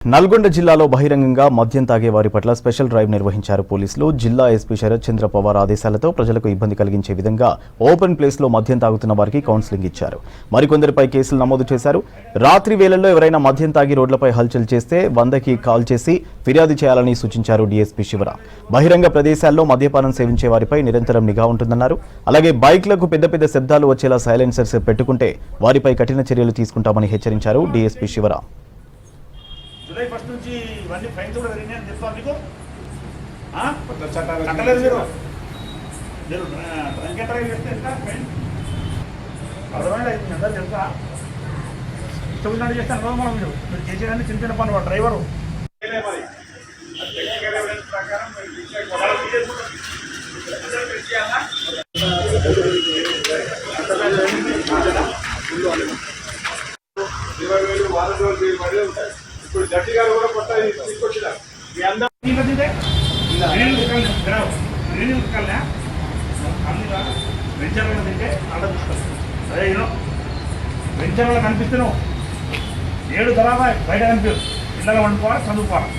నల్గొండ జిల్లాలో బహిరంగంగా మద్యం తాగే వారి పట్ల స్పెషల్ డ్రైవ్ నిర్వహించారు పోలీసులు. జిల్లా ఎస్పీ శరత్ చంద్ర పవార్ ఆదేశాలతో ప్రజలకు ఇబ్బంది కలిగించే విధంగా ఓపెన్ ప్లేస్లో మద్యం తాగుతున్న వారికి కౌన్సిలింగ్ ఇచ్చారు. మరికొందరిపై కేసులు నమోదు చేశారు. రాత్రి వేళల్లో ఎవరైనా మద్యం తాగి రోడ్లపై హల్చల్ చేస్తే 100కి కాల్ చేసి ఫిర్యాదు చేయాలని సూచించారు డీఎస్పీ శివరాం. బహిరంగ ప్రదేశాల్లో మద్యపానం సేవించే వారిపై నిరంతరం నిఘా ఉంటుందన్నారు. అలాగే బైక్లకు పెద్ద పెద్ద శబ్దాలు వచ్చేలా సైలెన్సర్స్ పెట్టుకుంటే వారిపై కఠిన చర్యలు తీసుకుంటామని హెచ్చరించారు డీఎస్పీ శివరాం. జూలై 1 నుంచి ఇవన్నీ ఫైన్స్ కూడా జరిగినాయని చెప్తాను మీకు. కట్టలేదు మీరు డ్రంక్ అండ్ డ్రైవ్ చేస్తే ఎంత ఫైన్ అర్థమైంది. అందరూ తెలుసా? ఇష్టం చేస్తే అనుభవం మనం మీరు చేసేదాన్ని చిన్న చిన్న పని డ్రైవరు ఇప్పుడు జడ్జి గారు కూడా కొత్త తీసుకొచ్చినారు. మీ అందరూ వెంచర్లో తింటే ఆర్డర్ తీసుకోవాలి. అదే వెంచర్లో కనిపిస్తున్నావు 7 తర్వాత బయట కనిపించదు. పిల్లలు వండుకోవాలి, చదువుకోవాలి.